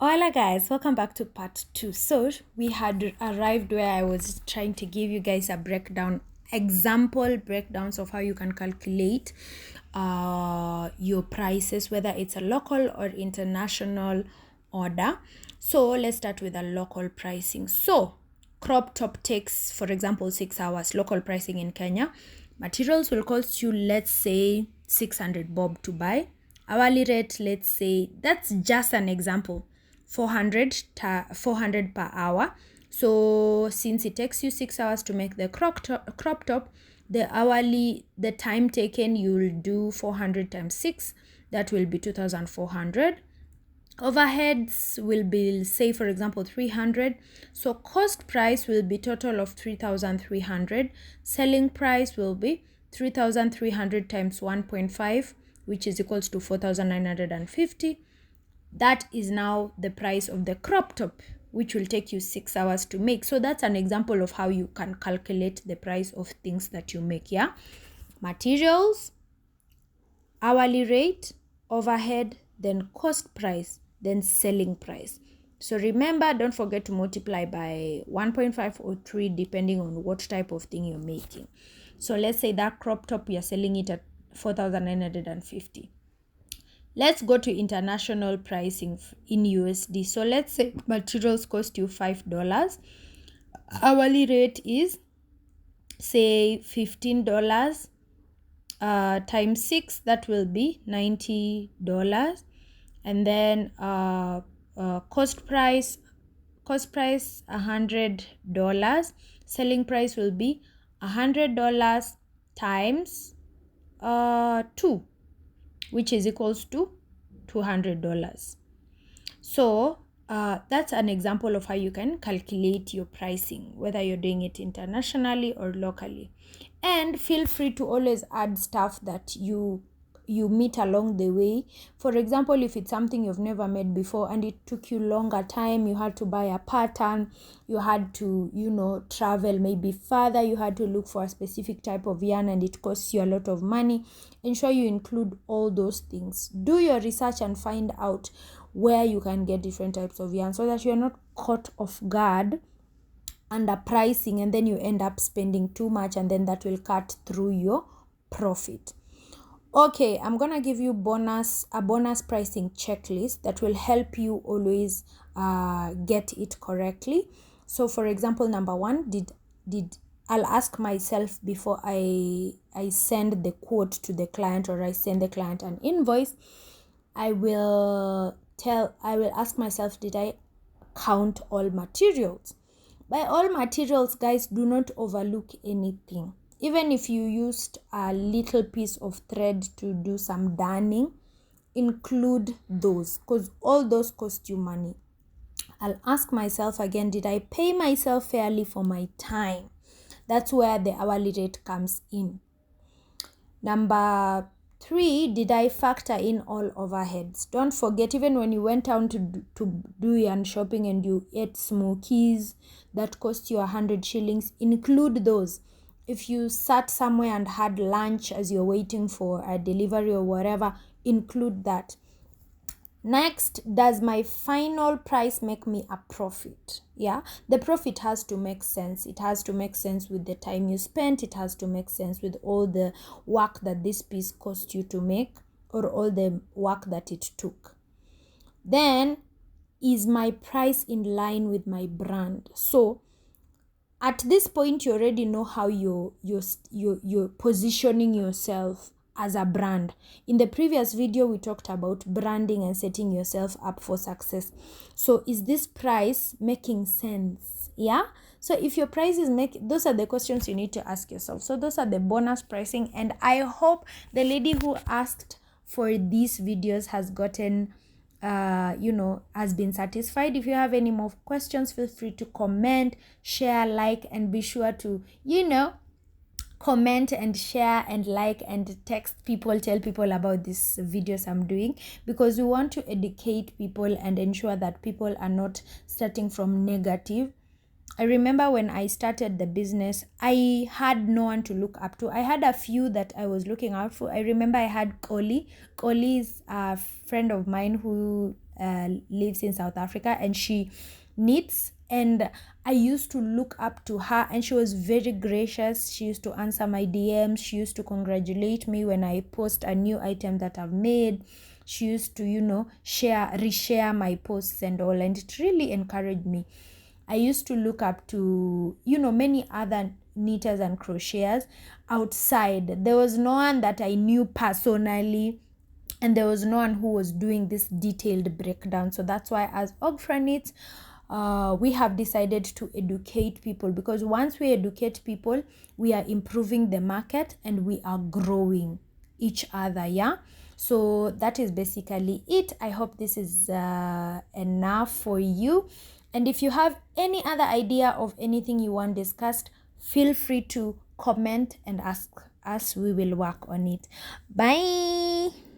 Hola guys, welcome back to part 2. So we had arrived where I was trying to give you guys a example breakdowns of how you can calculate your prices, whether it's a local or international order. So let's start with a local pricing. So crop top takes, for example, 6 hours, local pricing in Kenya. Materials will cost you, let's say, 600 bob to buy. Hourly rate, let's say, that's just an example, 400 per hour. So since it takes you 6 hours to make the crop top, the time taken, you'll do 400 times 6, that will be 2400. Overheads will be, say for example, 300. So cost price will be total of 3300. Selling price will be 3300 times 1.5, which is equals to 4950. That is now the price of the crop top, which will take you 6 hours to make. So that's an example of how you can calculate the price of things that you make. Yeah, materials, hourly rate, overhead, then cost price, then selling price. So remember, don't forget to multiply by 1.5 or 3 depending on what type of thing you're making. So let's say that crop top, you're selling it at 4950. Let's go to international pricing in USD. So let's say materials cost you $5. Hourly rate is, say, $15. Times 6, that will be $90. And then cost price $100. Selling price will be $100 times 2, which is equals to $200. So that's an example of how you can calculate your pricing, whether you're doing it internationally or locally. And feel free to always add stuff that you meet along the way. For example, if it's something you've never made before and it took you longer time, you had to buy a pattern, you had to travel maybe further, you had to look for a specific type of yarn and it costs you a lot of money, ensure you include all those things. Do your research and find out where you can get different types of yarn so that you're not caught off guard under pricing and then you end up spending too much and then that will cut through your profit. Okay, I'm gonna give you a bonus pricing checklist that will help you always get it correctly. So for example, number 1, I'll ask myself before I send the quote to the client or I send the client an invoice. I will ask myself, did I count all materials? By all materials, guys, do not overlook anything. Even if you used a little piece of thread to do some darning, include those because all those cost you money. I'll ask myself again, did I pay myself fairly for my time? That's where the hourly rate comes in. Number 3, did I factor in all overheads? Don't forget, even when you went down to do yarn shopping and you ate smokies that cost you 100 shillings, include those. If you sat somewhere and had lunch as you're waiting for a delivery or whatever, include that. Next, does my final price make me a profit? Yeah, the profit has to make sense. It has to make sense with the time you spent. It has to make sense with all the work that this piece cost you to make or all the work that it took. Then, is my price in line with my brand? So at this point, you already know how you're positioning yourself as a brand. In the previous video, we talked about branding and setting yourself up for success. So is this price making sense? Yeah. So if your price is those are the questions you need to ask yourself. So those are the bonus pricing. And I hope the lady who asked for these videos has gotten has been satisfied. If you have any more questions, feel free to comment, share, like, and be sure to comment and share and like and text people, tell people about these videos I'm doing, because we want to educate people and ensure that people are not starting from negative. I remember when I started the business, I had no one to look up to. I had a few that I was looking out for. I remember I had Koli. Koli is a friend of mine who lives in South Africa, and she knits, and I used to look up to her, and she was very gracious. She used to answer my DMs. She used to congratulate me when I post a new item that I've made. She used to, reshare my posts and all, and it really encouraged me. I used to look up to, many other knitters and crocheters outside. There was no one that I knew personally, and there was no one who was doing this detailed breakdown. So that's why, as Ogfra Knits, we have decided to educate people, because once we educate people, we are improving the market and we are growing each other. Yeah, so that is basically it. I hope this is enough for you, and if you have any other idea of anything you want discussed, feel free to comment and ask us. We will work on it. Bye.